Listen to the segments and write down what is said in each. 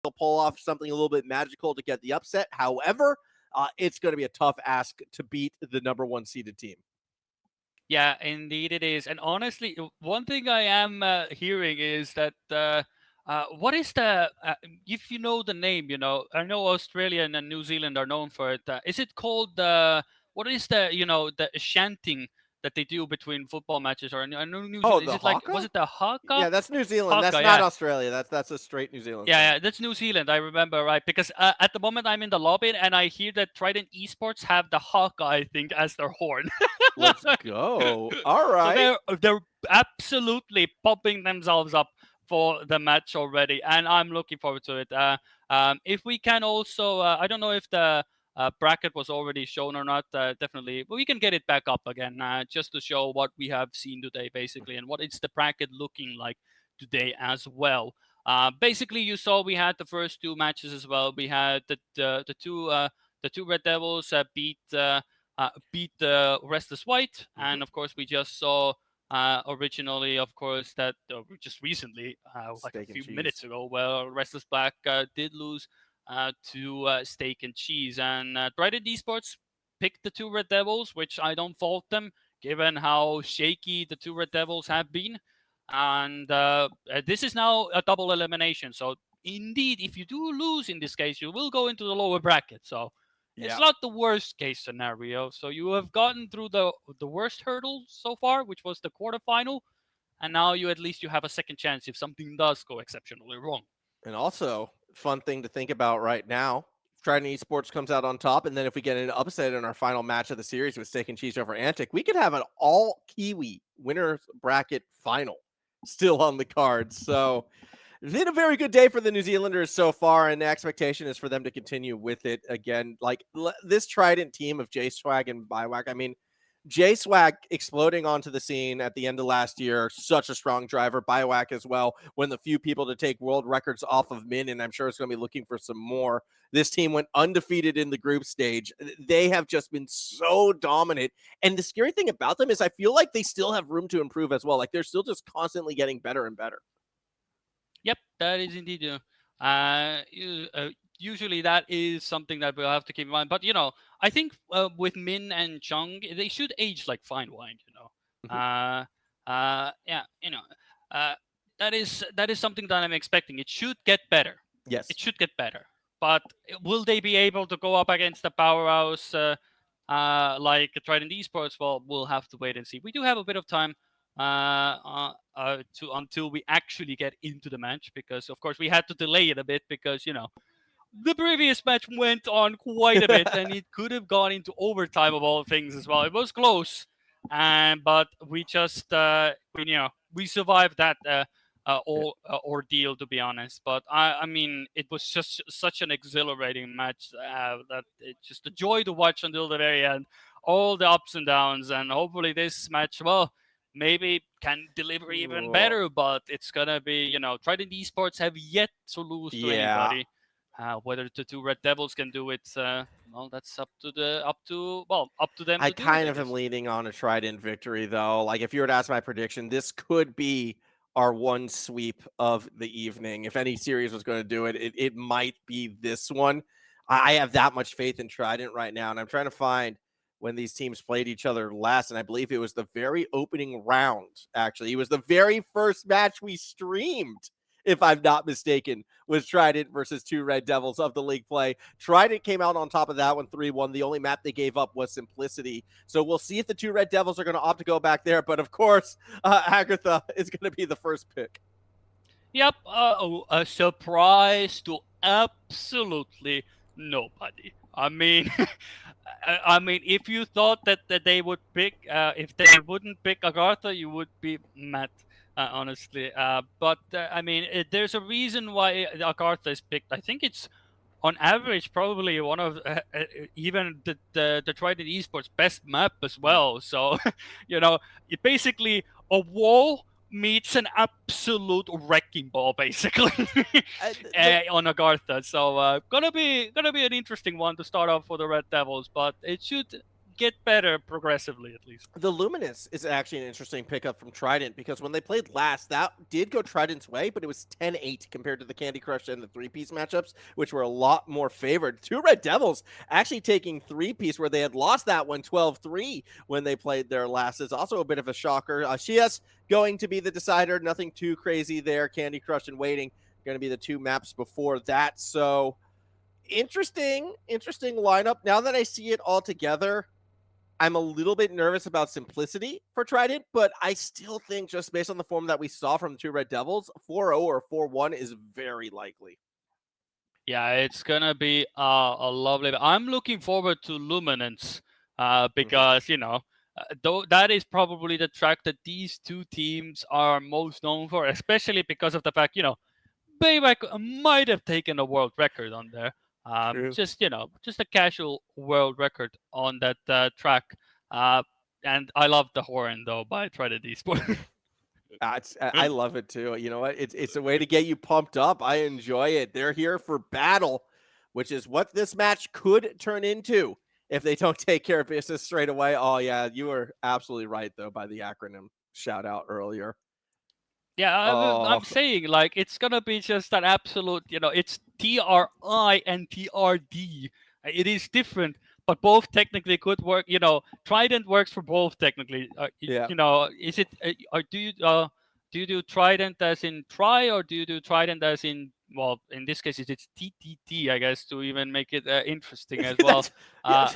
they'll pull off something a little bit magical to get the upset. However, it's going to be a tough ask to beat the number one seeded team. Yeah, indeed it is. And honestly, one thing I am hearing is that what is the if you know the name, I know Australia and New Zealand are known for it. Is it called what is the chanting that they do between football matches? Or I know New Oh, Zealand, is the it like, was haka? it the haka? Yeah, that's New Zealand. That's Haka, not yeah. Australia. That's a straight New Zealand thing. Yeah, that's New Zealand. I remember, right? Because at the moment I'm in the lobby and I hear that Trident Esports have the haka, I think, as their horn. Let's go. All So right. they're absolutely popping themselves up for the match already, and I'm looking forward to it. If we can also, I don't know if the bracket was already shown or not. Definitely, but we can get it back up again, just to show what we have seen today, basically, and what is the bracket looking like today as well. Basically, you saw we had the first two matches as well. We had the two Red Devils beat the Restless White, and of course we just saw originally, of course, that just recently, like a Steak and few cheese. minutes ago, well, Restless Black did lose to Steak and Cheese, and Trident Esports picked the two Red Devils, which I don't fault them, given how shaky the two Red Devils have been. And this is now a double elimination. So, indeed, if you do lose in this case, you will go into the lower bracket. So, it's Yeah. not the worst case scenario. So, you have gotten through the worst hurdle so far, which was the quarterfinal. And now you at least you have a second chance if something does go exceptionally wrong. And also, fun thing to think about right now. Trident Esports comes out on top, and then if we get an upset in our final match of the series with Steak and Cheese over Antic, we could have an all Kiwi winners bracket final still on the cards. So it's been a very good day for the New Zealanders so far, and the expectation is for them to continue with it again. Like this Trident team of J Swag and Biwack, I mean, J Swag exploding onto the scene at the end of last year, such a strong driver. Biwack as well, one of the few people to take world records off of Min, and I'm sure it's going to be looking for some more. This team went undefeated in the group stage. They have just been so dominant. And the scary thing about them is I feel like they still have room to improve as well. Like they're still just constantly getting better and better. Yep, that is indeed. Uh, Usually that is something that we'll have to keep in mind. But I think with Min and Chung, they should age like fine wine. Mhm. Yeah, uh, that is something that I'm expecting. It should get better. Yes. It should get better. But will they be able to go up against the powerhouse like Trident Esports? Well, we'll have to wait and see. We do have a bit of time to until we actually get into the match, because of course we had to delay it a bit because the previous match went on quite a bit and it could have gone into overtime of all things as well. It was close, and but we just we survived that ordeal, to be honest. But I mean, it was just such an exhilarating match that it just a joy to watch until the very end, all the ups and downs, and hopefully this match, well, maybe can deliver even Cool. better. But it's gonna be, Trident Esports have yet to lose to Yeah. anybody. Whether the two Red Devils can do it, well, that's up to them I to do it, kind I of am guess. leaning on a Trident victory, though. Like, if you were to ask my prediction, this could be our one sweep of the evening. If any series was going to do it, it might be this one. I have that much faith in Trident right now, and I'm trying to find when these teams played each other last, and I believe it was the very opening round, actually. It was the very first match we streamed, if I'm not mistaken, was Trident versus two Red Devils of the league play. Trident came out on top of that one 3-1. The only map they gave up was Simplicity. So we'll see if the two Red Devils are going to opt to go back there. But of course, Agatha is going to be the first pick. Yep, a surprise to absolutely nobody. I mean, I mean, if you thought that they would pick, if they wouldn't pick Agartha, you would be mad, honestly. But I mean, there's a reason why Agartha is picked. I think it's on average probably one of even the Trident Esports best map as well. So, it basically a wall meets an absolute wrecking ball, basically, The on Agartha. So gonna be an interesting one to start off for the Red Devils, but it should get better progressively, at least. The Luminous is actually an interesting pickup from Trident because when they played last, that did go Trident's way, but it was 10-8 compared to the Candy Crush and the three-piece matchups, which were a lot more favored. Two Red Devils actually taking three-piece where they had lost that one 12-3 when they played their last is also a bit of a shocker. Shias going to be the decider. Nothing too crazy there. Candy Crush and Waiting going to be the two maps before that. So interesting lineup. Now that I see it all together, I'm a little bit nervous about simplicity for Trident, but I still think just based on the form that we saw from the two Red Devils, 4-0 or 4-1 is very likely. Yeah, it's gonna be a lovely. I'm looking forward to Luminance because though that is probably the track that these two teams are most known for, especially because of the fact Bayback might have taken a world record on there. True. Just just a casual world record on that track. And I love the horn though by Trident Esports. I love it too. You know what? It's a way to get you pumped up. I enjoy it. They're here for battle, which is what this match could turn into if they don't take care of business straight away. Oh yeah, you were absolutely right though by the acronym shout out earlier. Yeah, Oh I'm saying like it's gonna be just an absolute, it's TRI and TRD. It is different, but both technically could work. Trident works for both technically. yeah. Is it? Or do you do Trident as in try, or do you do Trident as in? Well, in this case, it's TTT, I guess, to even make it interesting as well. Yeah.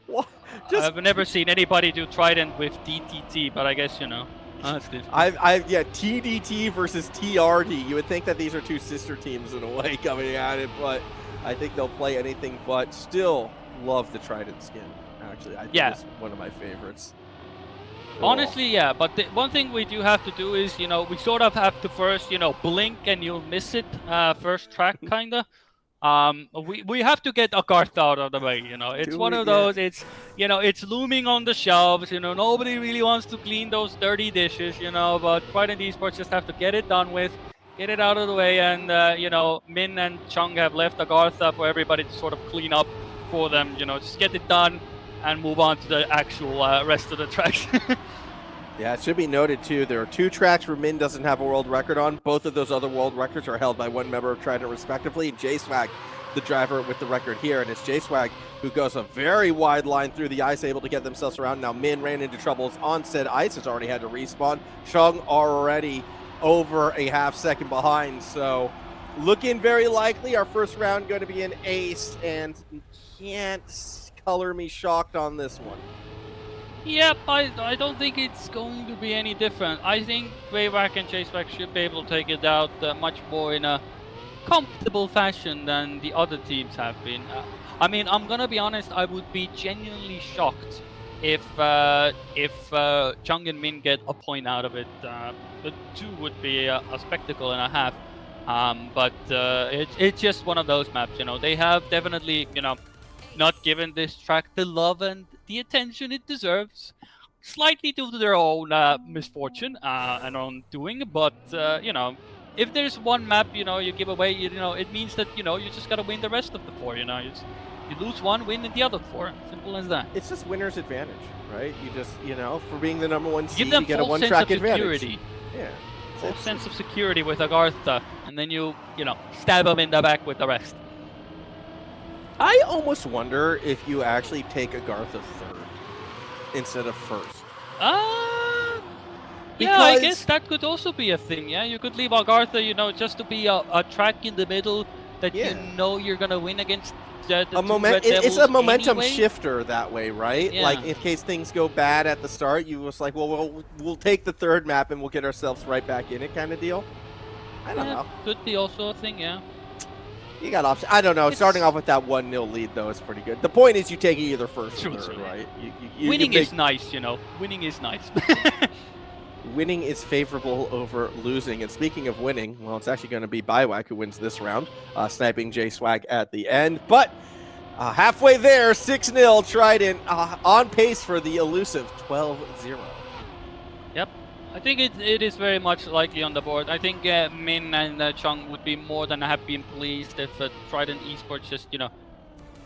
Well, I've never seen anybody do Trident with DTT, but I guess that's different. Yeah, TDT versus TRD. You would think that these are two sister teams in a way coming at it, but I think they'll play anything but. Still love the Trident skin. Actually, I think it's one of my favorites. Honestly, yeah. But the one thing we do have to do is, we sort of have to first, blink and you'll miss it. First track, kinda. We have to get Agartha out of the way. It's one of those. It's it's looming on the shelves. Nobody really wants to clean those dirty dishes. But Trident Esports just have to get it done with, get it out of the way, and Min and Chung have left Agartha for everybody to sort of clean up for them. Just get it done and move on to the actual rest of the tracks. Yeah, it should be noted, too, there are two tracks where Min doesn't have a world record on. Both of those other world records are held by one member of Trident, respectively. J-Swag, the driver with the record here, and it's J-Swag who goes a very wide line through the ice, able to get themselves around. Now, Min ran into troubles on said ice, has already had to respawn. Chung already over a half second behind, so looking very likely. Our first round going to be an ace, and can't color me shocked on this one. Yep, I don't think it's going to be any different. I think Wayback and Chaseback should be able to take it out much more in a comfortable fashion than the other teams have been. I mean, I'm gonna be honest, I would be genuinely shocked if Chung and Min get a point out of it. The two would be a spectacle and a half. But it's just one of those maps, They have definitely, not given this track the love and the attention it deserves, slightly due to their own misfortune and own doing. But if there's one map you give away, it means that you just gotta win the rest of the four. You lose one, win the other four. Simple as that. It's just winner's advantage, right? You just for being the number one seed, give them you get a full one sense track of advantage. security. Yeah, Full sense of security with Agartha, and then you stab them in the back with the rest. I almost wonder if you actually take Agartha third instead of first. Yeah, I guess that could also be a thing. Yeah, you could leave Agartha, just to be a track in the middle that you're gonna win against. It's a momentum shifter that way, right? Yeah. Like in case things go bad at the start, you was like, well, we'll take the third map and we'll get ourselves right back in it, kind of deal. I don't know. Could be also a thing, yeah. You got options. I don't know. Starting off with that 1-0 lead, though, is pretty good. The point is you take it either first or third, right? Winning is nice, Winning is nice. Winning is favorable over losing. And speaking of winning, well, it's actually going to be Biwak who wins this round, sniping J-Swag at the end. But halfway there, 6-0, Trident on pace for the elusive 12-0. Yep. I think it is very much likely on the board. I think Min and Chung would be more than happy and pleased if Trident Esports just,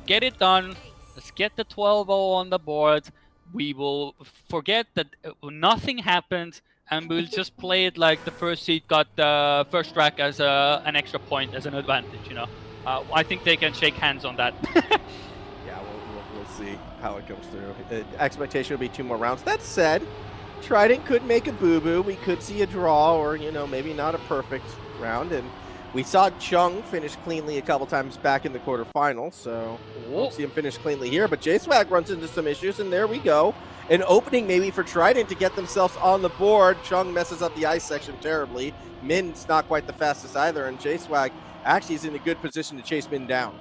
get it done, Let's get the 12-0 on the board. We will forget that nothing happened, and we'll just play it like the first seed got the first track as an extra point, as an advantage. I think they can shake hands on that. Yeah, we'll see how it comes through. Expectation will be 2 more rounds. That said, Trident could make a boo-boo. We could see a draw or, maybe not a perfect round. And we saw Chung finish cleanly a couple times back in the quarterfinals, so won't see him finish cleanly here. But J-Swag runs into some issues, and there we go. An opening maybe for Trident to get themselves on the board. Chung messes up the ice section terribly. Min's not quite the fastest either, and J-Swag actually is in a good position to chase Min down.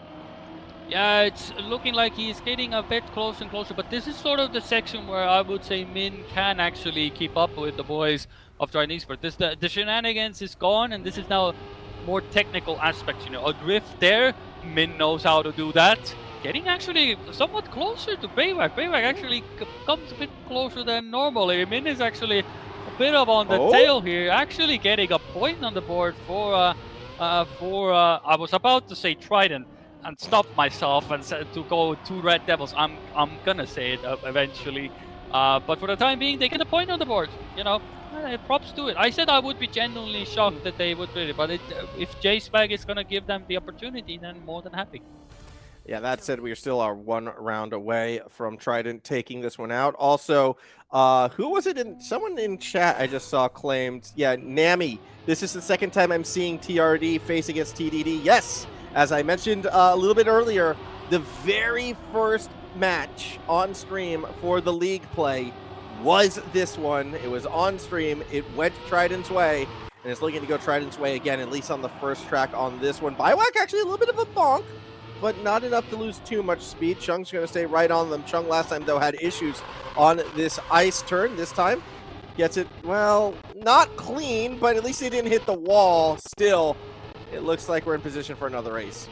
Yeah, it's looking like he's getting a bit closer and closer, but this is sort of the section where I would say Min can actually keep up with the boys of Trident Esports. The shenanigans is gone, and this is now more technical aspects. A drift there, Min knows how to do that. Getting actually somewhat closer to Bayback. Bayback actually comes a bit closer than normally. Min is actually a bit up on the tail here, actually getting a point on the board for I was about to say Trident, and stop myself and said to go 2 Red Devils. I'm gonna say it eventually, but for the time being, they get a point on the board. Props to it. I said I would be genuinely shocked that they would do it, but if J-Swag is gonna give them the opportunity, then more than happy. Yeah, that said, we still are 1 round away from Trident taking this one out. Also, who was it? Someone in chat I just saw claimed, yeah, Nami. This is the second time I'm seeing TRD face against TDD. Yes, as I mentioned a little bit earlier, the very first match on stream for the league play was this one. It was on stream. It went Trident's way, and it's looking to go Trident's way again, at least on the first track on this one. Biwack actually a little bit of a bonk, but not enough to lose too much speed. Chung's going to stay right on them. Chung last time, though, had issues on this ice turn. This time, gets it, well, not clean, but at least he didn't hit the wall. Still, it looks like we're in position for another race.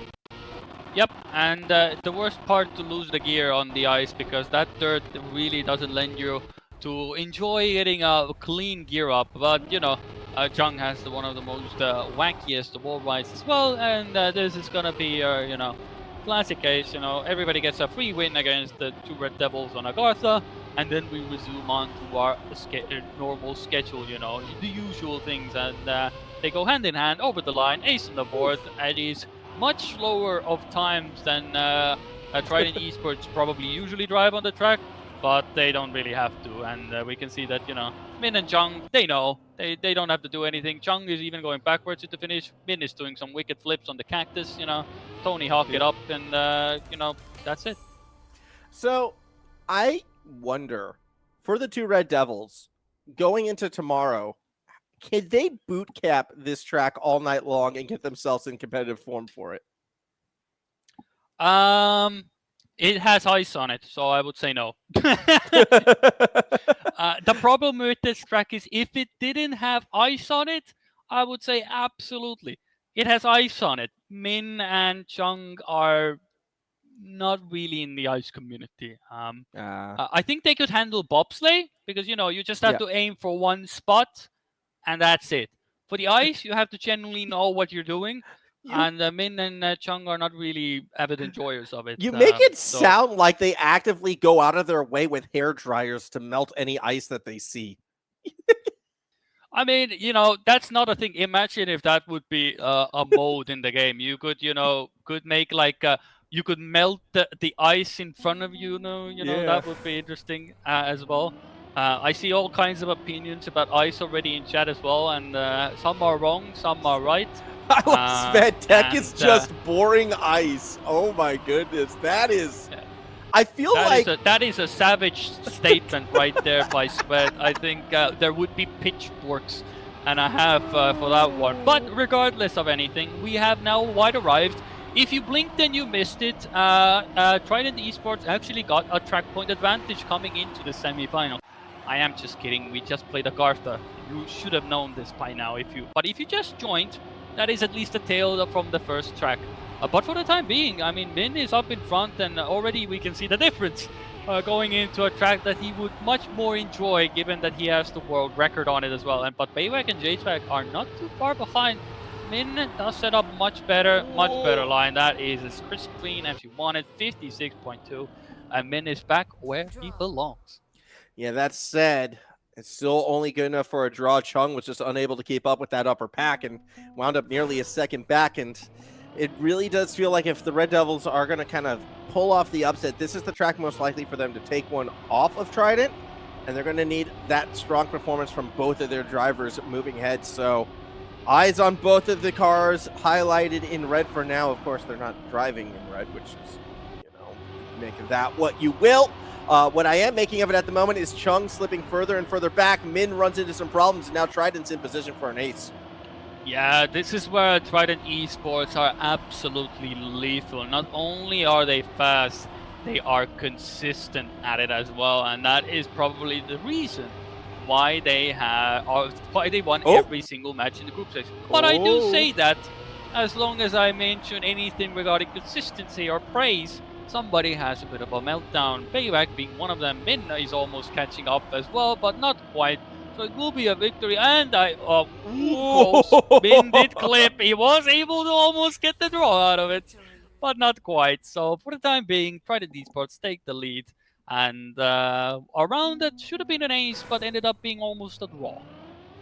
Yep, and the worst part to lose the gear on the ice, because that dirt really doesn't lend you to enjoy getting a clean gear up. But, Chung has one of the most wackiest wall rides as well, and this is going to be, classic case. Everybody gets a free win against the 2 Red Devils on Agartha, and then we resume on to our normal schedule, the usual things, and they go hand in hand over the line, ace on the board, and he's much slower of times than Trident Esports probably usually drive on the track, but they don't really have to, and we can see that, Min and Chung, they know. They don't have to do anything. Chung is even going backwards at the finish. Min is doing some wicked flips on the cactus, Tony Hawk it up, and, that's it. So, I wonder, for the 2 Red Devils, going into tomorrow, can they boot cap this track all night long and get themselves in competitive form for it? It has ice on it, so I would say no. The problem with this track is if it didn't have ice on it, I would say absolutely. It has ice on it. Min and Chung are not really in the ice community. I think they could handle bobsleigh, because, you just have to aim for one spot, and that's it. For the ice, you have to genuinely know what you're doing. And Min and Chung are not really avid enjoyers of it. You make it sound like they actively go out of their way with hair dryers to melt any ice that they see. I mean, that's not a thing. Imagine if that would be a mode in the game. You could, could make like you could melt the ice in front of you. That would be interesting as well. I see all kinds of opinions about ice already in chat as well, and some are wrong, some are right. Svedtek is just boring ice. Oh my goodness, that is. I feel like that is a savage statement right there by Sved. I think there would be pitchforks and a half for that one. But regardless of anything, we have now wide arrived. If you blinked, then you missed it. Trident Esports actually got a track point advantage coming into the semifinal. I am just kidding. We just played Agartha. You should have known this by now. But if you just joined, that is at least a tale from the first track. But for the time being, I mean, Min is up in front, and already we can see the difference going into a track that he would much more enjoy, given that he has the world record on it as well. But Bayback and J-Swag are not too far behind Min does set up much better line. That is as crisp clean as you wanted, 56.2. And Min is back where he belongs. Yeah, that said, it's still only good enough for a draw. Chung was just unable to keep up with that upper pack and wound up nearly a second back. And it really does feel like if the Red Devils are going to kind of pull off the upset, this is the track most likely for them to take one off of Trident. And they're going to need that strong performance from both of their drivers moving ahead. So eyes on both of the cars, highlighted in red for now. Of course, they're not driving in red, which is, make of that what you will. What I am making of it at the moment is Chung slipping further and further back. Min runs into some problems, and now Trident's in position for an ace. Yeah, this is where Trident Esports are absolutely lethal. Not only are they fast, they are consistent at it as well, and that is probably the reason why they won every single match in the group stage. But I do say that as long as I mention anything regarding consistency or praise, somebody has a bit of a meltdown. Payback being one of them. Min is almost catching up as well, but not quite. So it will be a victory. And Min did clip. He was able to almost get the draw out of it, but not quite. So for the time being, Trident Esports take the lead. And a round that should have been an ace, but ended up being almost a draw.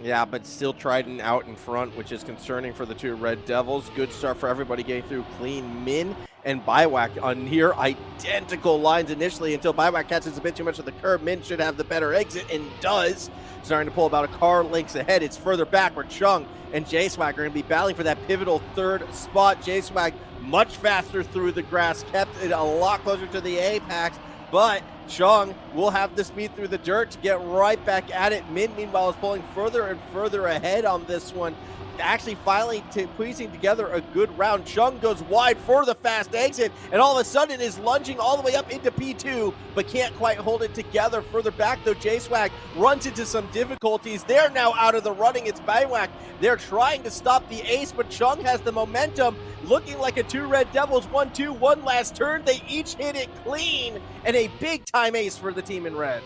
Yeah, but still Trident out in front, which is concerning for the two Red Devils. Good start for everybody getting through clean. Min and Biwak on near identical lines initially until Biwak catches a bit too much of the curb. Min should have the better exit and does. Starting to pull about a car lengths ahead. It's further back where Chung and J-Swag are going to be battling for that pivotal third spot. J-Swag much faster through the grass, kept it a lot closer to the apex, but Chung will have the speed through the dirt to get right back at it. Min, meanwhile, is pulling further and further ahead on this one. Actually finally piecing together a good round. Chung goes wide for the fast exit, and all of a sudden is lunging all the way up into P2, but can't quite hold it together. Further back, though, J-Swag runs into some difficulties. They're now out of the running. It's Biwak. They're trying to stop the ace, but Chung has the momentum. Looking like a two Red Devils, 1-2, one last turn. They each hit it clean, and a big-time ace for the team in red.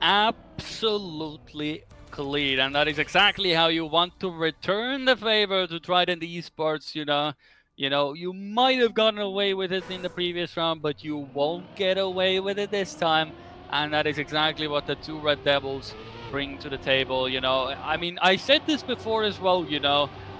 Absolutely clean, and that is exactly how you want to return the favor to Trident Esports. You might have gotten away with it in the previous round, but you won't get away with it this time, and that is exactly what the two Red Devils bring to the table. I mean, I said this before as well.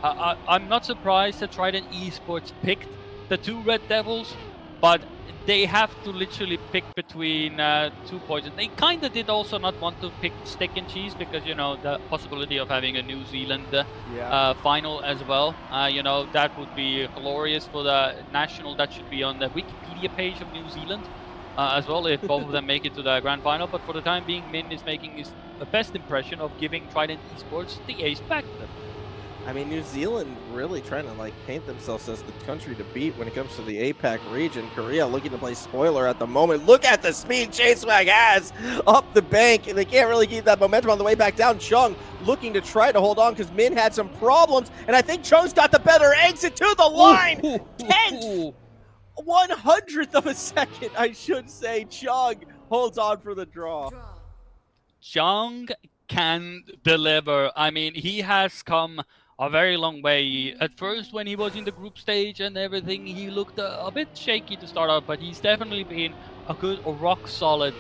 I'm not surprised that Trident Esports picked the two Red Devils, but they have to literally pick between 2 points. They kind of did also not want to pick steak and cheese because, the possibility of having a New Zealand final as well. That would be glorious for the national. That should be on the Wikipedia page of New Zealand as well if both of them make it to the grand final. But for the time being, Min is making his best impression of giving Trident Esports the ace back to them. I mean, New Zealand really trying to paint themselves as the country to beat when it comes to the APAC region. Korea looking to play spoiler at the moment. Look at the speed J-Swag has up the bank. They can't really keep that momentum on the way back down. Chung looking to try to hold on because Min had some problems, and I think Chung's got the better exit to the line. 10th, 100th of a second, I should say. Chung holds on for the draw. Chung can deliver. I mean, he has come a very long way. At first, when he was in the group stage and everything, he looked a bit shaky to start out, but he's definitely been a good, rock solid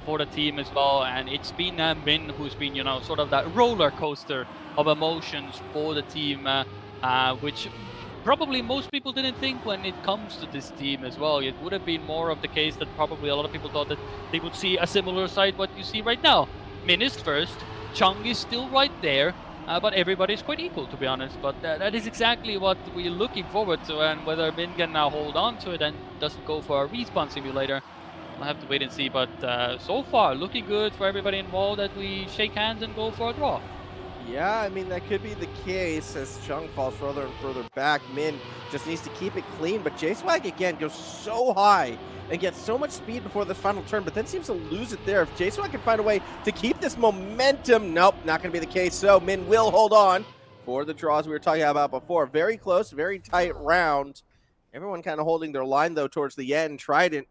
for the team as well. And it's been Min who's been, sort of that roller coaster of emotions for the team, which probably most people didn't think when it comes to this team as well. It would have been more of the case that probably a lot of people thought that they would see a similar side what you see right now. Min is first, Chung is still right there, but everybody's quite equal, to be honest. But that is exactly what we're looking forward to, and whether Min can now hold on to it and doesn't go for a respawn simulator, we'll have to wait and see. But so far, looking good for everybody involved that we shake hands and go for a draw. Yeah, I mean, that could be the case as Chung falls further and further back. Min just needs to keep it clean, but J-Swag again goes so high and gets so much speed before the final turn, but then seems to lose it there. If J-Swag can find a way to keep this momentum, nope, not going to be the case. So Min will hold on for the draws we were talking about before. Very close, very tight round. Everyone kind of holding their line, though, towards the end. Trident.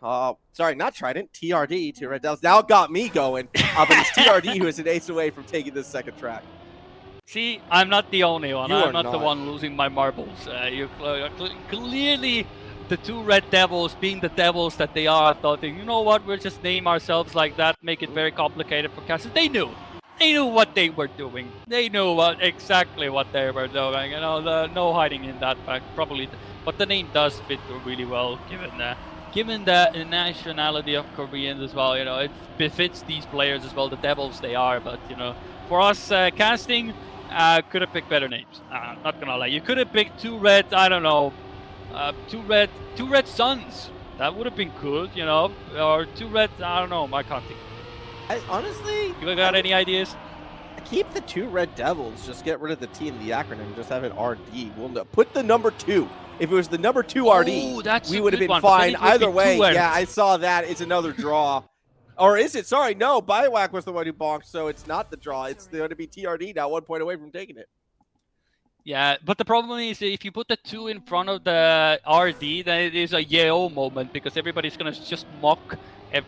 Sorry, not Trident, TRD, Two Red Devils. Now it got me going, but it's TRD who is an ace away from taking this second track. See, I'm not the only one. You I'm are not the not. one losing my marbles. Clearly, the two Red Devils, being the devils that they are, thought, you know what, we'll just name ourselves like that, make it very complicated for casters. They knew what they were doing. They knew exactly what they were doing. No hiding in that fact. Probably, but the name does fit really well, given the nationality of Koreans as well. It befits these players as well. The devils they are, but for us casting, could have picked better names. Not gonna lie, you could have picked two red. I don't know, two red suns. That would have been good, or two red. I don't know. I can't think. Honestly, You got any ideas? keep the two Red Devils. Just get rid of the T in the acronym. Just have it RD. We'll put the number 2. If it was the number 2 RD, we would have been fine. Either way, yeah, I saw that. It's another draw. Or is it? Sorry, no. Biowak was the one who bonked, so it's not the draw. It's going to be TRD now, 1 point away from taking it. Yeah, but the problem is if you put the 2 in front of the RD, then it is a yeo moment because everybody's gonna just mock, it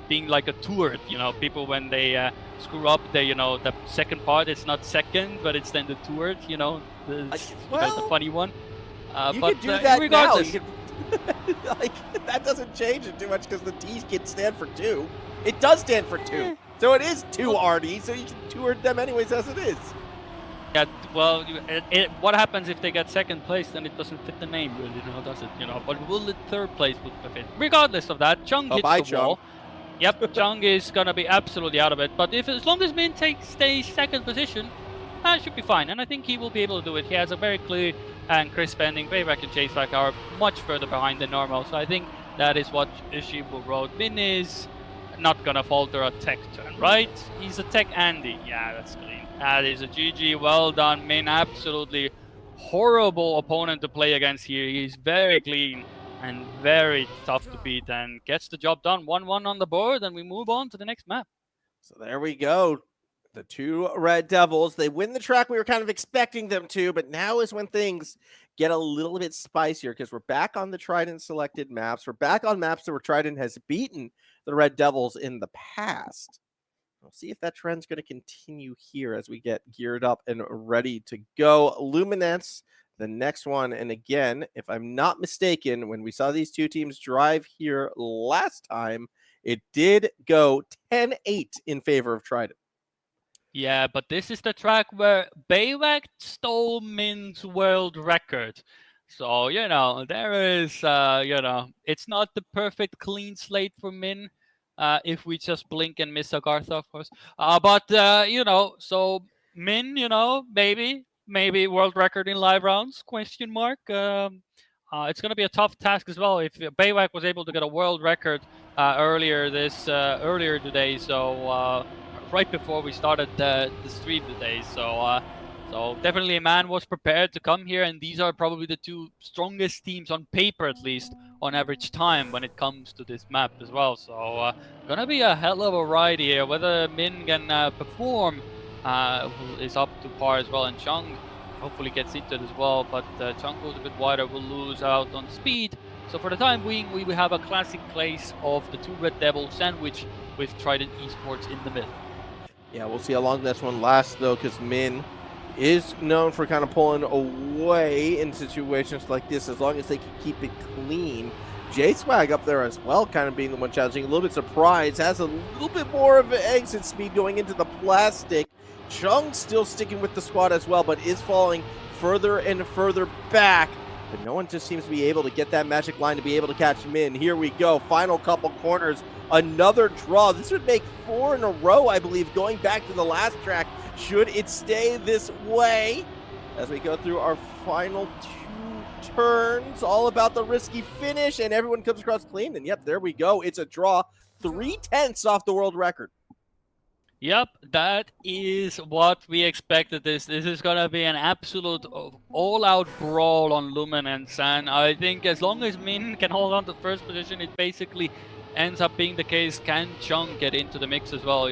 being like a turret. People when they screw up, the second part, it's not second, but it's then the turret. The funny one. You but could do that regardless. now. That doesn't change it too much because the T can stand for 2. It does stand for 2, so it is 2 RD. So you can turret them anyways as it is. Yeah, well, what happens if they get second place? Then it doesn't fit the name, really, does it? But will the third place would fit? Regardless of that, Chung hits the wall. Yep, Chung is gonna be absolutely out of it. But as long as Min stays second position, that should be fine. And I think he will be able to do it. He has a very clear and crisp ending. Bayback and Chaseback are much further behind than normal. So I think that is what Ishibu wrote. Min is not gonna falter a tech turn, right? He's a tech Andy. Yeah, that's clean. That is a GG. Well done, Min. Absolutely horrible opponent to play against here. He's very clean and very tough to beat and gets the job done. 1-1 on the board, and we move on to the next map. So there we go. The 2 Red Devils, they win the track we were kind of expecting them to, but now is when things get a little bit spicier because we're back on the Trident selected maps. We're back on maps where Trident has beaten the Red Devils in the past. We'll see if that trend's going to continue here as we get geared up and ready to go. Luminance, the next one. And again, if I'm not mistaken, when we saw these two teams drive here last time, it did go 10-8 in favor of Trident. Yeah, but this is the track where Bayback stole Min's world record. So, there is, it's not the perfect clean slate for Min. If we just blink and miss Agartha, of course. So Min, maybe world record in live rounds, question mark. It's going to be a tough task as well. If Bayback was able to get a world record earlier today, so right before we started the stream today, so definitely a man was prepared to come here, and these are probably the 2 strongest teams on paper, at least on average time, when it comes to this map as well. So gonna be a hell of a ride here. Whether Min can perform is up to par as well, and Chung hopefully gets into it as well, but Chung goes a bit wider, will lose out on speed. So for the time being, we have a classic place of the 2 Red Devils sandwich with Trident Esports in the middle. Yeah, we'll see how long this one lasts, though, because Min is known for kind of pulling away in situations like this as long as they can keep it clean. J-Swag up there as well, kind of being the one challenging. A little bit surprised, has a little bit more of an exit speed going into the plastic. Chung still sticking with the squad as well, but is falling further and further back. But no one just seems to be able to get that magic line to be able to catch Min. Here we go, final couple corners. Another draw. This would make 4 in a row, I believe, going back to the last track, should it stay this way. As we go through our final 2 turns, all about the risky finish, and everyone comes across clean. And yep, there we go. It's a draw. 3/10 off the world record. Yep, that is what we expected. This is going to be an absolute all-out brawl on Luminance, and I think as long as Min can hold on to first position, it basically ends up being the case. Can Chung get into the mix as well?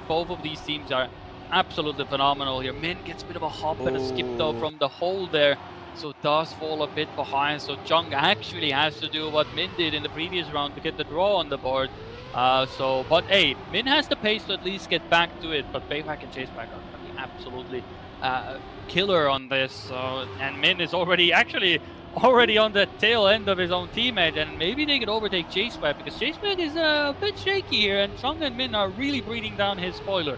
Both of these teams are absolutely phenomenal here. Min gets a bit of a hop and a skip though from the hole there, so does fall a bit behind. So Chung actually has to do what Min did in the previous round to get the draw on the board. But hey, Min has the pace to at least get back to it, but Bayback and Chaseback are absolutely killer on this. So, and Min is already on the tail end of his own teammate, and maybe they could overtake JSwag because JSwag is a bit shaky here, and Chung and Min are really breathing down his spoiler.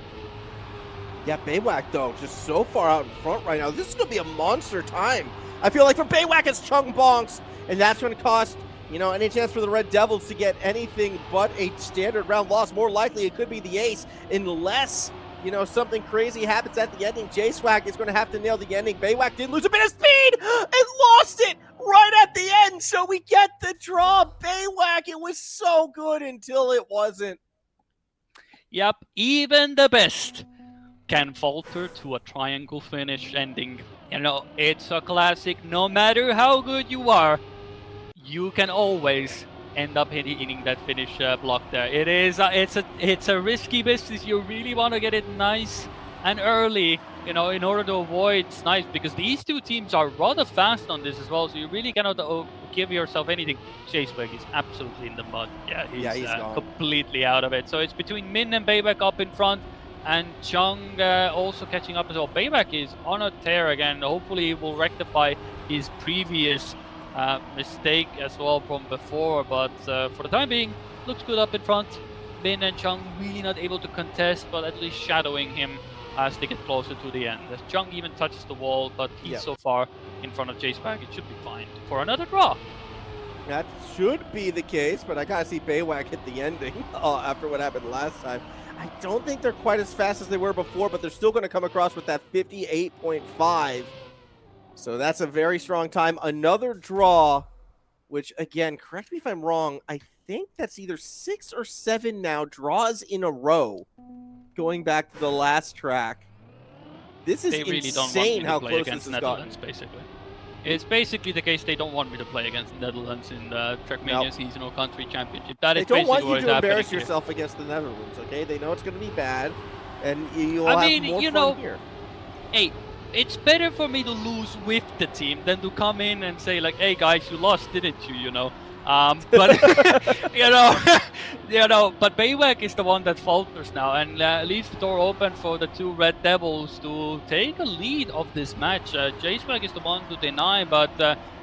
Yeah, Baywhack, though, just so far out in front right now. This is going to be a monster time. I feel like for Baywhack, it's Chung bonks, and that's going to cost, you know, any chance for the Red Devils to get anything but a standard round loss. More likely, it could be the ace, unless, you know, something crazy happens at the ending. JSwag is going to have to nail the ending. Baywhack did lose a bit of speed and lost it right at the end, so we get the draw. Baywhack, it was so good until it wasn't. Yep, even the best can falter to a triangle finish ending. You know, it's a classic. No matter how good you are, you can always end up hitting that finish block there. It's a risky business. You really want to get it nice and early, you know, in order to avoid snipes, because these two teams are rather fast on this as well. So you really cannot give yourself anything. JSwag is absolutely in the mud. Yeah, he's completely out of it. So it's between Min and Baywhack up in front, and Chung also catching up as well. Baywhack is on a tear again. Hopefully he will rectify his previous mistake as well from before, but for the time being, looks good up in front. Min and Chung really not able to contest, but at least shadowing him as they get closer to the end. As Chung even touches the wall, but he's so far in front of JSwag, it should be fine for another draw. That should be the case, but I gotta see Baywhack hit the ending after what happened last time. I don't think they're quite as fast as they were before, but they're still going to come across with that 58.5. So that's a very strong time. Another draw, which, again, correct me if I'm wrong, I think that's either 6 or 7 now draws in a row going back to the last track. This is insane how close this has gotten. Basically. It's basically the case they don't want me to play against the Netherlands in the Trackmania Seasonal Country Championship. That is basically what is happening. They don't want you to embarrass yourself against the Netherlands, okay? They know it's going to be bad, and you'll have more fun here. Hey, it's better for me to lose with the team than to come in and say, like, hey, guys, you lost, didn't you, you know? But but Baywhack is the one that falters now and leaves the door open for the two Red Devils to take a lead of this match. JSwag is the one to deny, but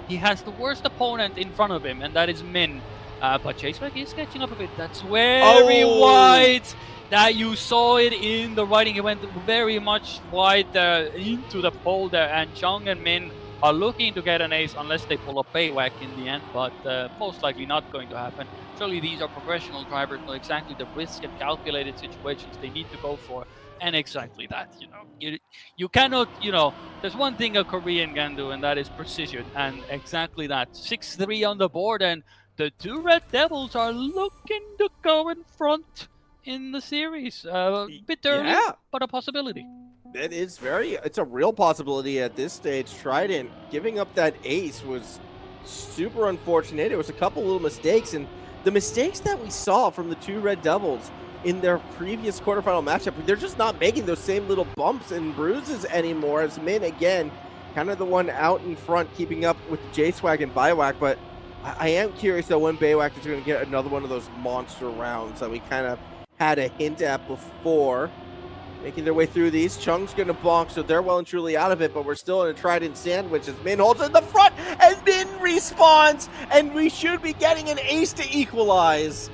he has the worst opponent in front of him, and that is Min. But JSwag is catching up a bit. That's very wide. That you saw it in the writing. He went very much wide into the pole there, and Chung and Min are looking to get an ace unless they pull a Baywhack in the end, but most likely not going to happen. Surely these are professional drivers, know exactly the risk and calculated situations they need to go for, and exactly that, you know. You cannot, you know, there's one thing a Korean can do, and that is precision, and exactly that. 6-3 on the board, and the two Red Devils are looking to go in front in the series. A bit early, but a possibility. It's a real possibility at this stage. Trident giving up that ace was super unfortunate. It was a couple little mistakes, and the mistakes that we saw from the two Red Devils in their previous quarterfinal matchup, they're just not making those same little bumps and bruises anymore, as Min, again, kind of the one out in front, keeping up with JSwag and Baywhack. But I am curious, though, when Baywhack is going to get another one of those monster rounds that we kind of had a hint at before. Making their way through these. Chung's going to bonk, so they're well and truly out of it, but we're still in a Trident sandwich as Min holds in the front, and Min respawns, and we should be getting an ace to equalize.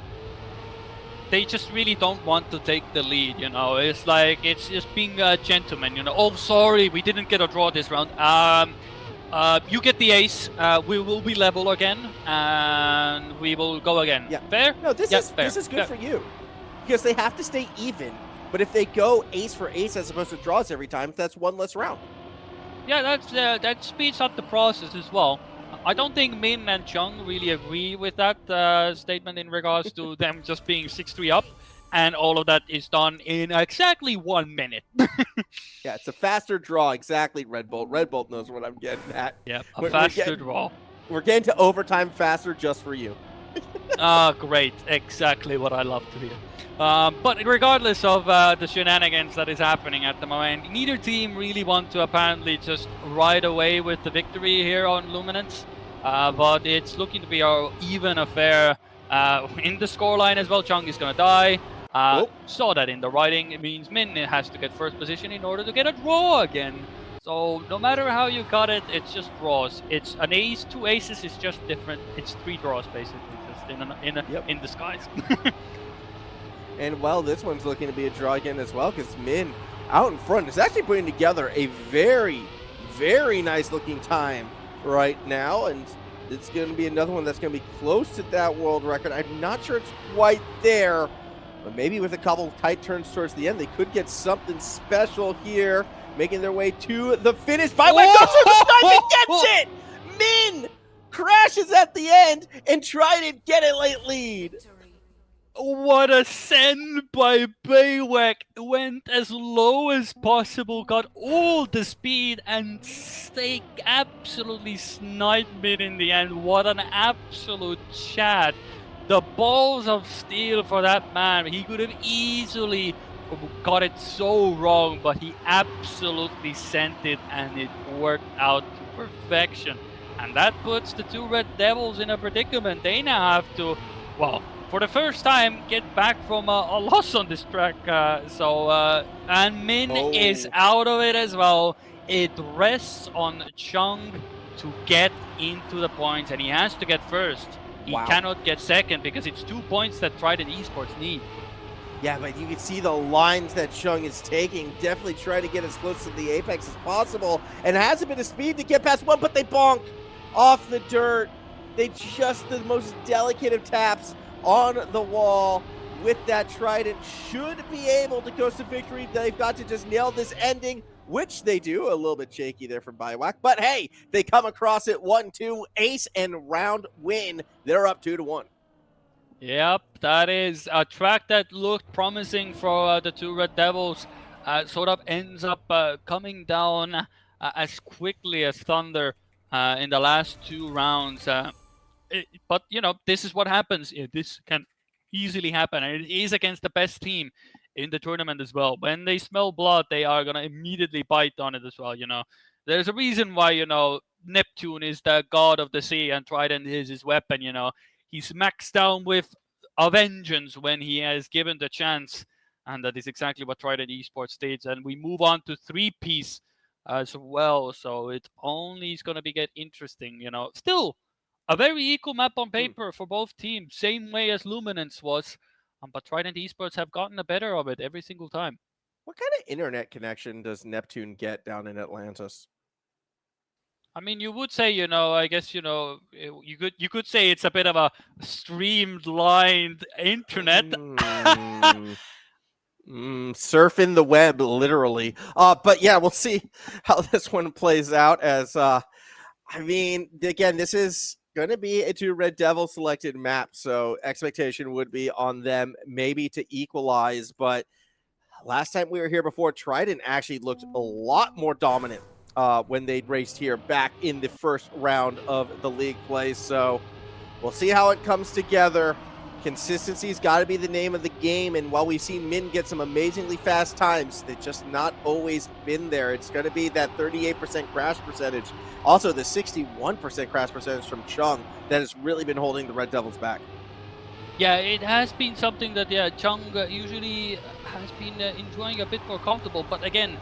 They just really don't want to take the lead, you know. It's like, it's just being a gentleman, you know. Oh, sorry, we didn't get a draw this round. You get the ace, we will be level again, and we will go again. Yeah. Fair? No, this is good for you, because they have to stay even. But if they go ace for ace as opposed to draws every time, that's one less round. Yeah, that speeds up the process as well. I don't think Min and Chung really agree with that statement in regards to them just being 6-3 up, and all of that is done in exactly 1 minute. Yeah, it's a faster draw, exactly, Red Bolt. Red Bolt knows what I'm getting at. Yeah, faster draw. We're getting to overtime faster just for you. Great. Exactly what I love to hear. But regardless of the shenanigans that is happening at the moment, neither team really want to apparently just ride away with the victory here on Luminance. But it's looking to be an even affair in the scoreline as well. Chung is going to die. Saw that in the writing. It means Min has to get first position in order to get a draw again. So no matter how you cut it, it's just draws. It's an ace, 2 aces is just different. It's 3 draws basically, just in disguise. And well, this one's looking to be a draw again as well, because Min out in front is actually putting together a very, very nice looking time right now. And it's going to be another one that's going to be close to that world record. I'm not sure it's quite there, but maybe with a couple tight turns towards the end, they could get something special here, making their way to the finish. Byway goes through the snipe and gets it! Min crashes at the end and Trident get a late lead. What a send by Baywak. Went as low as possible, got all the speed, and they absolutely sniped Min in the end. What an absolute chat. The balls of steel for that man. He could have easily got it so wrong, but he absolutely sent it, and it worked out to perfection. And that puts the 2 Red Devils in a predicament. They now have to, well, for the first time, get back from a loss on this track. And Min is out of it as well. It rests on Chung to get into the points, and he has to get first. He cannot get second because it's 2 points that Trident Esports need. Yeah, but you can see the lines that Chung is taking. Definitely trying to get as close to the apex as possible, and has a bit of speed to get past one, but they bonk off the dirt. They just the most delicate of taps on the wall. With that, Trident should be able to coast to victory. They've got to just nail this ending, which they do. A little bit shaky there from Bywak, but hey, they come across it 1-2, ace and round win. They're up 2-1. Yep, that is a track that looked promising for the 2 Red Devils. Sort of ends up coming down as quickly as thunder in the last 2 rounds. But, you know, this is what happens. This can easily happen. And it is against the best team in the tournament as well. When they smell blood, they are going to immediately bite on it as well, you know. There's a reason why, you know, Neptune is the god of the sea and Trident is his weapon, you know. He smacks down with a vengeance when he is given the chance. And that is exactly what Trident Esports did. And we move on to 3-piece as well. So it only is going to get interesting, you know. Still, a very equal map on paper for both teams, same way as Luminance was. But Trident Esports have gotten the better of it every single time. What kind of internet connection does Neptune get down in Atlantis? I mean, you would say, you know, I guess, you know, you could say it's a bit of a streamlined internet. Surfing the web, literally. But yeah, we'll see how this one plays out. As I mean, again, this is going to be a 2 Red Devil selected map, so expectation would be on them maybe to equalize. But last time we were here before, Trident actually looked a lot more dominant when they raced here back in the first round of the league play. So we'll see how it comes together. Consistency's got to be the name of the game, and while we've seen Min get some amazingly fast times, they've just not always been there. It's going to be that 38% crash percentage, also the 61% crash percentage from Chung that has really been holding the Red Devils back. Yeah, it has been something that Chung usually has been enjoying a bit more comfortable, but again,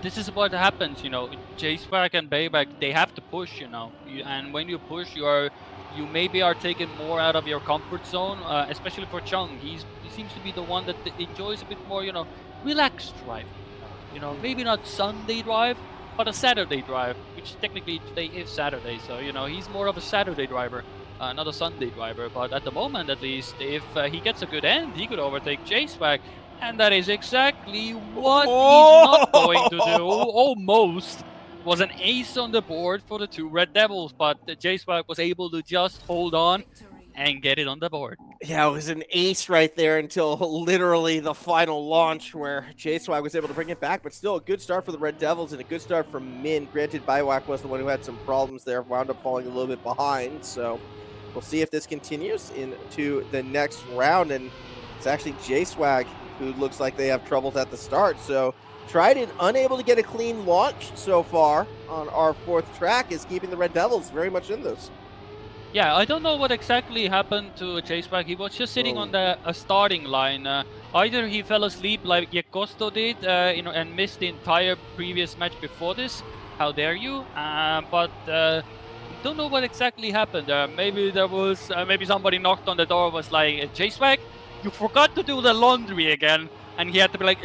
this is what happens, you know. J-Spark and Bayback, they have to push, you know, and when you push, you maybe are taking more out of your comfort zone, especially for Chung. He seems to be the one that enjoys a bit more, you know, relaxed driving. You know, maybe not Sunday drive, but a Saturday drive, which technically today is Saturday. So, you know, he's more of a Saturday driver, not a Sunday driver. But at the moment, at least, if he gets a good end, he could overtake J-Swag. And that is exactly what he's not going to do. Almost was an ace on the board for the 2 Red Devils, but J-Swag was able to just hold on and get it on the board. Yeah, it was an ace right there until literally the final launch where J-Swag was able to bring it back, but still a good start for the Red Devils and a good start from Min. Granted, Bywak was the one who had some problems there, wound up falling a little bit behind, so we'll see if this continues into the next round, and it's actually J-Swag who looks like they have troubles at the start, so Trident, unable to get a clean launch so far on our 4th track, is keeping the Red Devils very much in this. Yeah, I don't know what exactly happened to J-Swag. He was just sitting on the starting line. Either he fell asleep like Yakosto did, and missed the entire previous match before this. How dare you? But don't know what exactly happened. Maybe there was maybe somebody knocked on the door, was like, J-Swag, you forgot to do the laundry again, and he had to be like,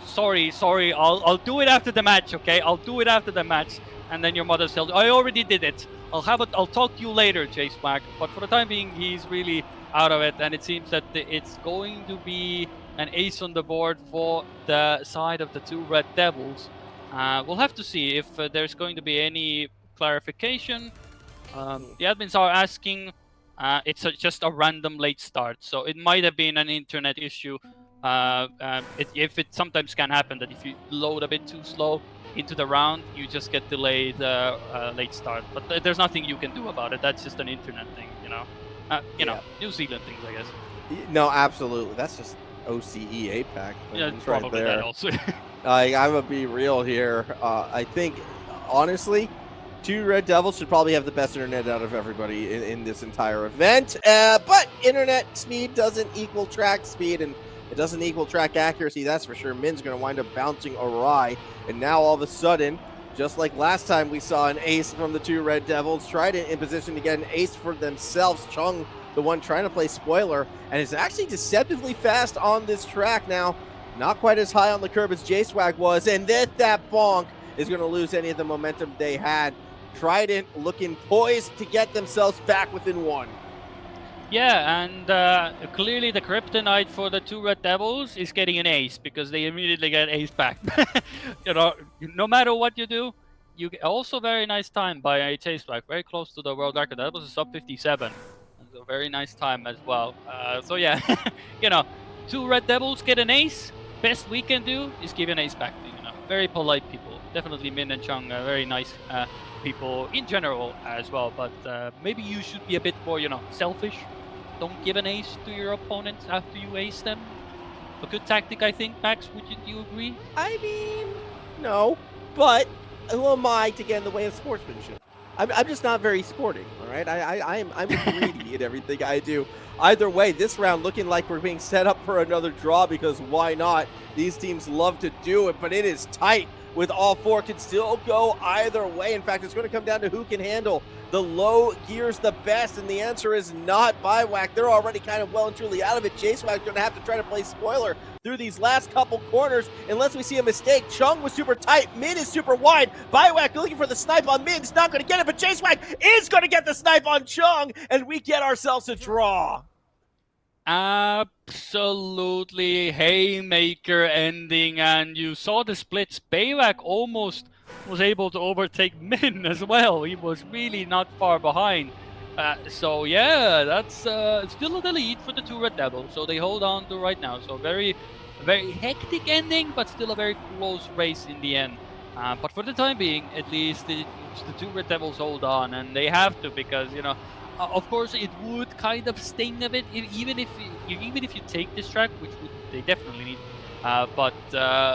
sorry, I'll do it after the match, okay? I'll do it after the match. And then your mother said, I already did it. I'll talk to you later, J-Swag. But for the time being, he's really out of it, and it seems that it's going to be an ace on the board for the side of the two Red Devils. We'll have to see if there's going to be any clarification. The admins are asking. Just a random late start, so it might have been an internet issue. If it sometimes can happen that if you load a bit too slow into the round, you just get delayed late start. But there's nothing you can do about it. That's just an internet thing, New Zealand things, I guess. No, absolutely. That's just OCE APAC. Yeah, It's probably right there. that also. I'm gonna be real here. I think, honestly, two Red Devils should probably have the best internet out of everybody in this entire event. But internet speed doesn't equal track speed, and it doesn't equal track accuracy, that's for sure. Min's going to wind up bouncing awry. And now all of a sudden, just like last time we saw an ace from the two Red Devils, Trident in position to get an ace for themselves. Chung, the one trying to play spoiler, and is actually deceptively fast on this track now. Not quite as high on the curb as J-Swag was, and that bonk is going to lose any of the momentum they had. Trident looking poised to get themselves back within one. Yeah, and clearly the kryptonite for the two Red Devils is getting an ace, because they immediately get ace back. No matter what you do, you get also very nice time by J-Swag, very close to the world record. That was a sub 57. That's a very nice time as well. So yeah, two Red Devils get an ace. Best we can do is give an ace back. Very polite people. Definitely Min and Chung, very nice people in general as well. But maybe you should be a bit more, selfish. Don't give an ace to your opponents after you ace them. A good tactic, I think. Max, would you agree? I mean, no, but who am I to get in the way of sportsmanship? I'm just not very sporting, all right? I'm greedy in everything I do. Either way, this round looking like we're being set up for another draw, because why not? These teams love to do it, but it is tight with all four. Can still go either way. In fact, it's going to come down to who can handle the low gears the best, and the answer is not Biwack. They're already kind of well and truly out of it. J-Swag's going to have to try to play spoiler through these last couple corners, unless we see a mistake. Chung was super tight. Min is super wide. Biwack looking for the snipe on Min's not going to get it, but J-Swag is going to get the snipe on Chung, and we get ourselves a draw. Absolutely haymaker ending, and you saw the splits. Biwack almost was able to overtake Min as well. He was really not far behind. So yeah, that's still the lead for the two Red Devils. So they hold on to right now. So very hectic ending, but still a very close race in the end. But for the time being, at least the two Red Devils hold on, and they have to, because of course, it would kind of sting a bit, even if you take this track, which they definitely need. But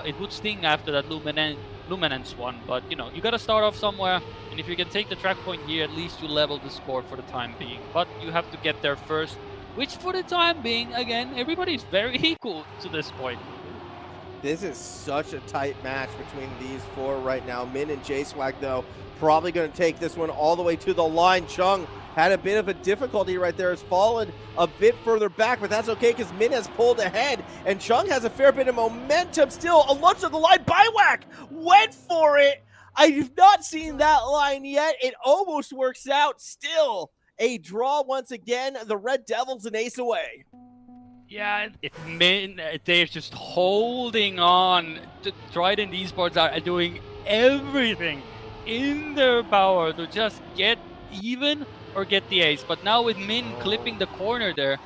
it would sting after that Luminance one. But you got to start off somewhere, and if you can take the track point here, at least you level the score for the time being. But you have to get there first, which for the time being, again, everybody's very equal to this point. This is such a tight match between these four right now. Min and J-Swag, though, probably going to take this one all the way to the line. Chung had a bit of a difficulty right there, has fallen a bit further back, but that's okay, because Min has pulled ahead, and Chung has a fair bit of momentum still. A lunge of the line, Biwack went for it. I've not seen that line yet. It almost works out. Still a draw once again. The Red Devils an ace away. Yeah, they're just holding on. Trident Esports are doing everything in their power to just get even or get the ace. But now with Min clipping the corner there,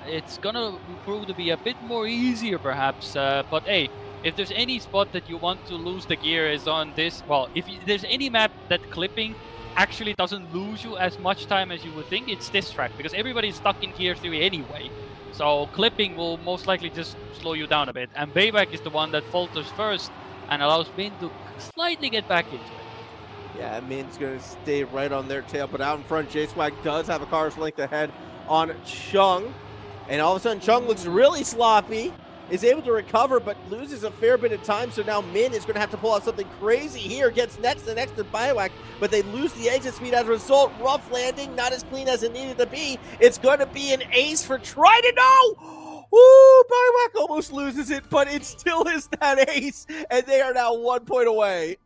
it's gonna prove to be a bit more easier perhaps. But hey, if there's any spot that you want to lose the gear is on this. Well, if there's any map that clipping actually doesn't lose you as much time as you would think, it's this track, because everybody's stuck in gear 3 anyway. So clipping will most likely just slow you down a bit. And Biwack is the one that falters first and allows Min to slightly get back into it. Yeah, Min's going to stay right on their tail, but out in front, J-Swag does have a car's length ahead on Chung. And all of a sudden, Chung looks really sloppy. is able to recover, but loses a fair bit of time. So now Min is going to have to pull out something crazy here. Gets next to Biowack, but they lose the exit speed as a result. Rough landing, not as clean as it needed to be. It's going to be an ace for Trident. No! Ooh, Biowack almost loses it, but it still is that ace, and they are now 1 point away.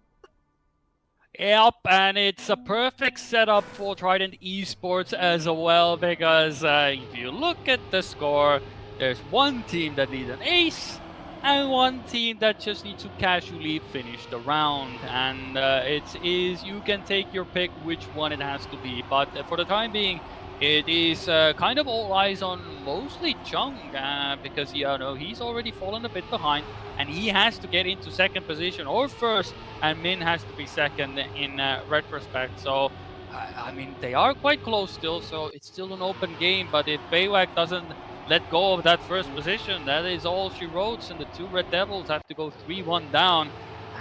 Yep, and it's a perfect setup for Trident Esports as well, because if you look at the score, there's one team that needs an ace, and one team that just needs to casually finish the round. And you can take your pick which one it has to be. But for the time being, it is kind of all eyes on mostly Chung, because he's already fallen a bit behind, and he has to get into second position or first, and Min has to be second in retrospect. So, I mean, they are quite close still, so it's still an open game. But if Baywack doesn't let go of that first position, that is all she wrote, and the two Red Devils have to go 3-1 down.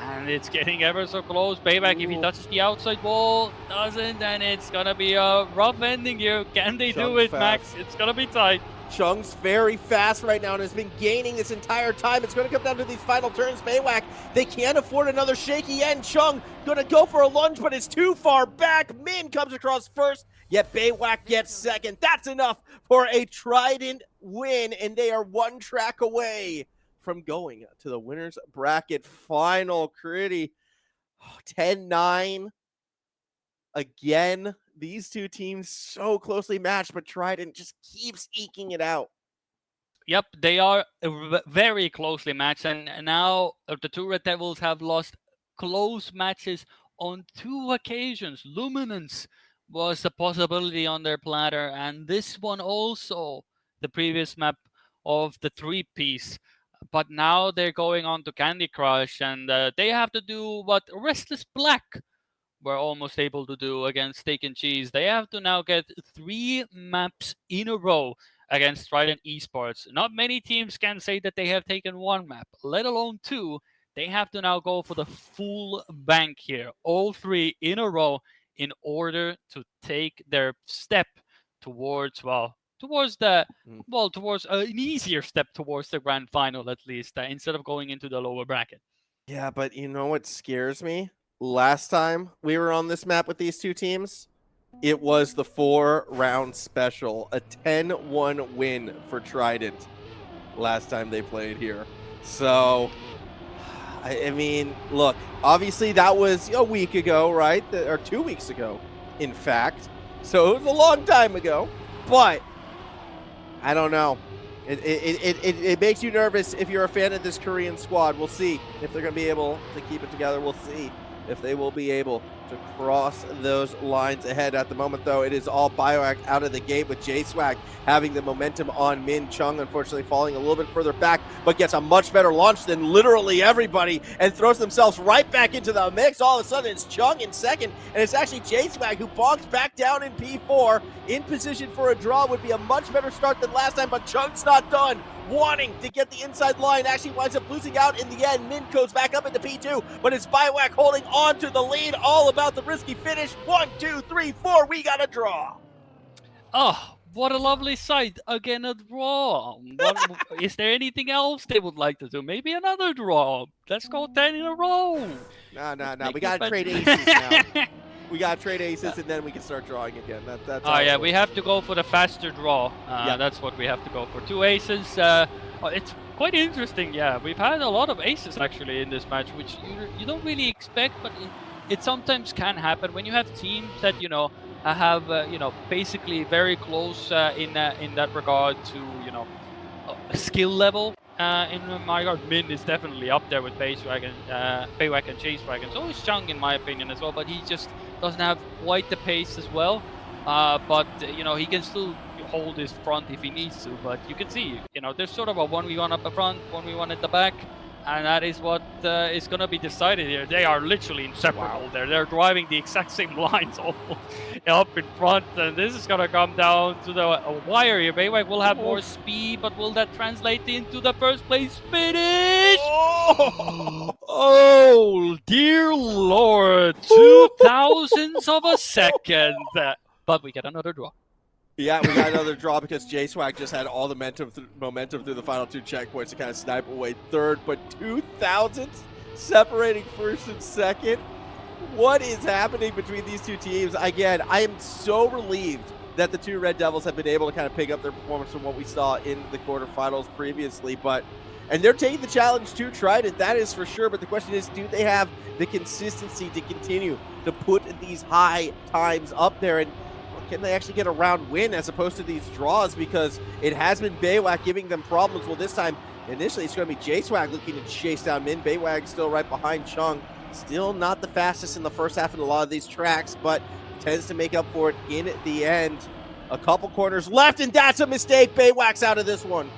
And it's getting ever so close. Bayback, if he touches the outside wall, doesn't, and it's gonna be a rough ending here. Can they do it, fast. Max? It's gonna be tight. Chung's very fast right now and has been gaining this entire time. It's going to come down to these final turns. Baywack, they can't afford another shaky end. Chung going to go for a lunge, but it's too far back. Min comes across first, yet Baywack gets second. That's enough for a Trident win, and they are one track away from going to the winner's bracket final. Kriidy, 10-9. Again, these two teams so closely matched, but Trident just keeps eking it out. Yep, they are very closely matched, and now the two Red Devils have lost close matches on 2 occasions. Luminance was a possibility on their platter, and this one also, the previous map of the 3-piece. But now they're going on to Candy Crush, and they have to do what Restless Black were almost able to do against Steak and Cheese. They have to now get 3 maps in a row against Trident Esports. Not many teams can say that they have taken 1 map, let alone 2. They have to now go for the full bank here, all 3 in a row, in order to take their step towards towards an easier step towards the grand final, at least, instead of going into the lower bracket. Yeah, but you know what scares me? Last time we were on this map with these two teams, it was the 4-round special, a 10-1 win for Trident last time they played here. So, I mean, look, obviously that was a week ago, right? Or 2 weeks ago, in fact. So it was a long time ago, but I don't know. It makes you nervous if you're a fan of this Korean squad. We'll see if they're going to be able to keep it together. We'll see if they will be able to cross those lines ahead. At the moment, though, it is all Biowack out of the gate, with J-Swag having the momentum on Min. Chung, unfortunately, falling a little bit further back, but gets a much better launch than literally everybody and throws themselves right back into the mix. All of a sudden, it's Chung in second, and it's actually J-Swag who bonks back down in P4. In position for a draw would be a much better start than last time, but Chung's not done. Wanting to get the inside line, actually winds up losing out in the end. Min goes back up into P2, but it's Biowack holding on to the lead. All about the risky finish. 1, 2, 3, 4. We got a draw. Oh, what a lovely sight. Again, a draw. Is there anything else they would like to do? Maybe another draw. Let's go 10 in a row. No. We got to trade aces now. We got to trade aces, and then we can start drawing again. That's yeah, we have to go for the faster draw. Yeah. That's what we have to go for. 2 aces. It's quite interesting. Yeah, we've had a lot of aces actually in this match, which you don't really expect, but it sometimes can happen when you have teams that have basically very close in that regard to a skill level. In my regard, Min is definitely up there with Baywack and J-Swag, and so is Chung in my opinion as well, but he just doesn't have quite the pace as well. But he can still hold his front if he needs to. But you can see, there's sort of a 1v1 up the front, 1v1 at the back, and that is what is going to be decided here. They are literally inseparable. Wow. They're driving the exact same lines almost up in front, and this is going to come down to the wire here. Baywack will have more speed, but will that translate into the first place finish? Oh, dear Lord, 2 thousandths of a second. But we get another draw. Yeah, we got another draw because J-Swag just had all the momentum through the final 2 checkpoints to kind of snipe away third, but 2,000 separating first and second. What is happening between these two teams? Again, I am so relieved that the two Red Devils have been able to kind of pick up their performance from what we saw in the quarterfinals previously, and they're taking the challenge to Trident, that is for sure, but the question is, do they have the consistency to continue to put these high times up there, and can they actually get a round win as opposed to these draws? Because it has been Baywag giving them problems. Well, this time, initially, it's going to be J-Swag looking to chase down Min. Baywag still right behind Chung. Still not the fastest in the first half in a lot of these tracks, but tends to make up for it in the end. A couple corners left, and that's a mistake. Baywag's out of this one.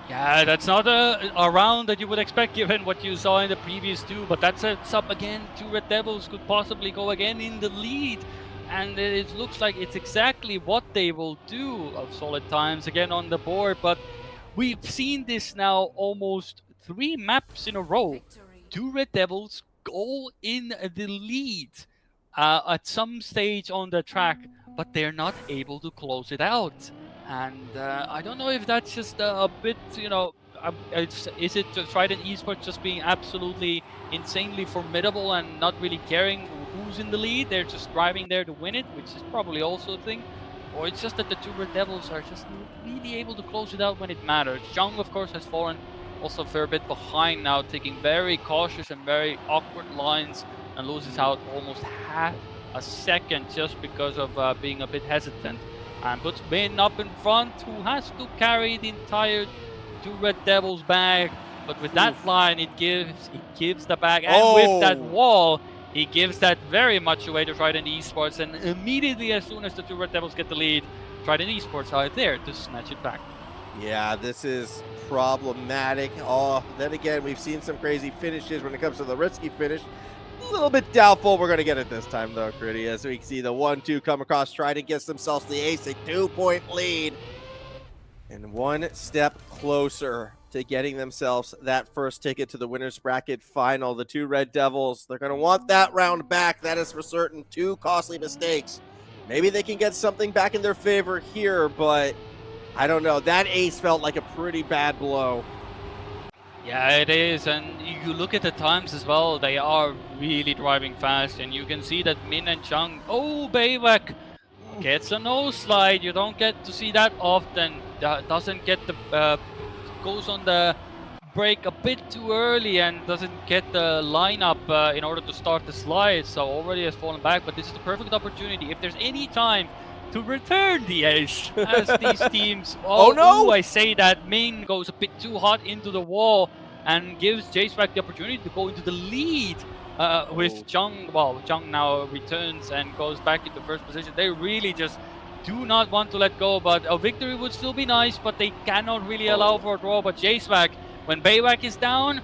Yeah, that's not a round that you would expect given what you saw in the previous two, but that sets up again. Two Red Devils could possibly go again in the lead, and it looks like it's exactly what they will do. Of solid times again on the board, but we've seen this now almost 3 maps in a row. Two Red Devils go in the lead at some stage on the track, but they're not able to close it out. And I don't know if that's just a bit, is it Trident Esports just being absolutely insanely formidable and not really caring who's in the lead? They're just driving there to win it, which is probably also a thing. Or it's just that the two Red Devils are just really able to close it out when it matters. Zhang, of course, has fallen also a fair bit behind now, taking very cautious and very awkward lines and loses out almost half a second just because of being a bit hesitant. And puts Min up in front, who has to carry the entire two Red Devils bag. But with that line, it gives the bag, and with that wall, he gives that very much away to Trident Esports. And immediately, as soon as the two Red Devils get the lead, Trident Esports are there to snatch it back. Yeah, this is problematic. Oh, then again, we've seen some crazy finishes when it comes to the risky finish. A little bit doubtful we're going to get it this time, though, Kriidy, as we see the 1-2 come across. Trident gets themselves the ace, a 2-point lead. And one step closer to getting themselves that first ticket to the winner's bracket final. The two Red Devils, they're going to want that round back. That is for certain. 2 costly mistakes. Maybe they can get something back in their favor here, but I don't know. That ace felt like a pretty bad blow. Yeah, it is, and you look at the times as well, they are really driving fast, and you can see that Min and Chung, Baywag gets a nose slide. You don't get to see that often. Doesn't get the, goes on the break a bit too early and doesn't get the lineup in order to start the slide, so already has fallen back, but this is the perfect opportunity. If there's any time to return the ace, as these teams... Oh no! I say that Min goes a bit too hot into the wall and gives J-Swag the opportunity to go into the lead with Chung. Well, Chung now returns and goes back into first position. They really just do not want to let go, but a victory would still be nice, but they cannot really allow for a draw. But J-Swag, when Baywag is down,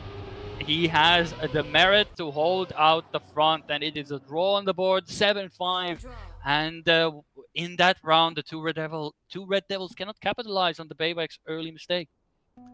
he has the merit to hold out the front, and it is a draw on the board, 7-5. And in that round, the two Red Devils cannot capitalize on the Baywag's early mistake.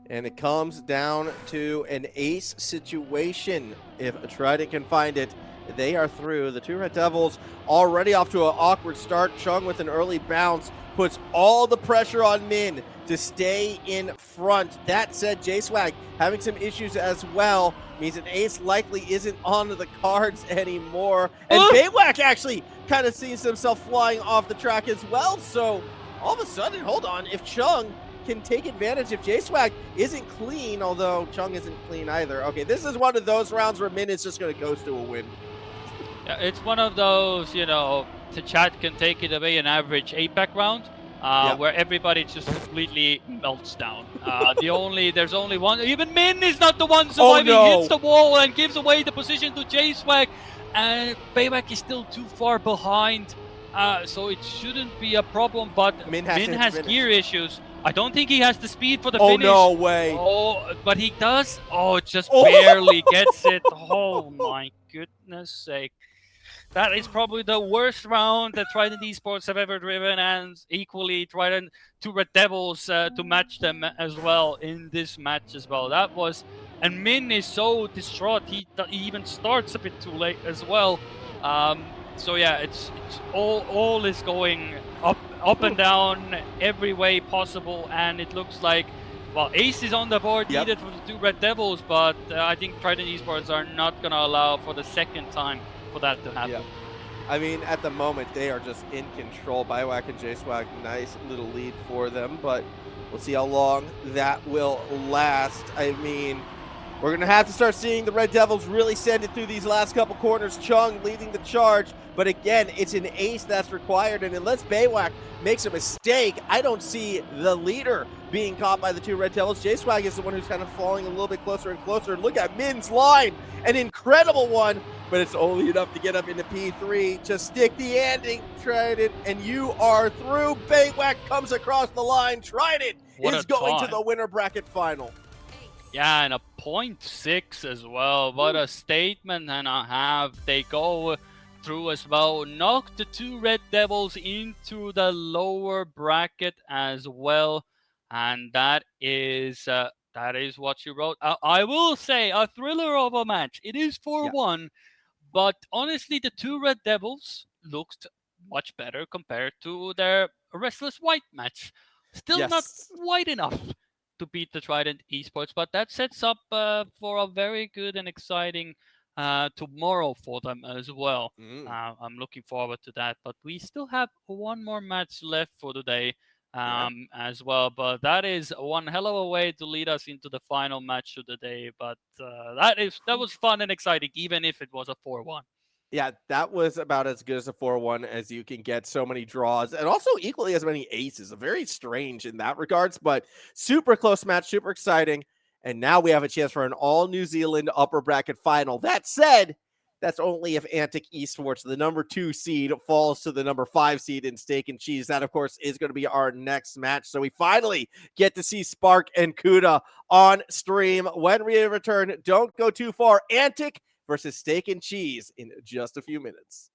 And it comes down to an ace situation. If Trident can find it, they are through. The two Red Devils already off to an awkward start. Chung with an early bounce puts all the pressure on Min to stay in front. That said, J-Swag having some issues as well means an ace likely isn't on the cards anymore. And Baywag actually kind of sees himself flying off the track as well. So all of a sudden, hold on, if Chung can take advantage, if J-Swag isn't clean, although Chung isn't clean either. Okay, this is one of those rounds where Min is just going to coast to a win. Yeah, it's one of those, the chat can take it away, an average APAC round. Where everybody just completely melts down. There's only one. Even Min is not the one surviving. Hits the wall and gives away the position to J-Swag, and Baywag is still too far behind, so it shouldn't be a problem. But Min has gear issues. I don't think he has the speed for the finish. Oh, no way. Oh, but he does. Oh, just barely gets it. Oh my goodness sake. That is probably the worst round that Trident Esports have ever driven, and equally Trident two Red Devils to match them as well in this match as well. That was, and Min is so distraught, he even starts a bit too late as well. So yeah, it's all is going up up and down every way possible, and it looks like, well, ace is on the board Yep. needed for the two Red Devils, but I think Trident Esports are not going to allow for the second time for that to happen. Yep. I mean, at the moment, they are just in control. Biowak and J-Swag, nice little lead for them, but we'll see how long that will last. I mean, we're going to have to start seeing the Red Devils really send it through these last couple corners. Chung leading the charge, but again, it's an ace that's required, and unless Biowak makes a mistake, I don't see the leader being caught by the two Red Devils. J-Swag is the one who's kind of falling a little bit closer and closer. Look at Min's line, an incredible one, but it's only enough to get up into P3. Just stick the ending, Trident, and you are through. Biowak comes across the line. Trident is going to the winner bracket final. Yeah, and a 0.6 as well. What a statement and a half. They go through as well. Knock the two Red Devils into the lower bracket as well. And that is what you wrote. I will say a thriller of a match. It is 4-1, but honestly, the two Red Devils looked much better compared to their Restless White match. Still not quite enough to beat the Trident Esports, but that sets up for a very good and exciting tomorrow for them as well. I'm looking forward to that, but we still have one more match left for today as well, but that is one hell of a way to lead us into the final match of the day. But that was fun and exciting, even if it was a 4-1. Yeah, that was about as good as a 4-1 as you can get. So many draws and also equally as many aces. Very strange in that regards, but super close match, super exciting. And now we have a chance for an all New Zealand upper bracket final. That said, that's only if Antic Esports, the number 2 seed, falls to the number 5 seed in Steak and Cheese. That, of course, is going to be our next match. So we finally get to see Spark and Kuda on stream. When we return, don't go too far. Antic versus Steak and Cheese in just a few minutes.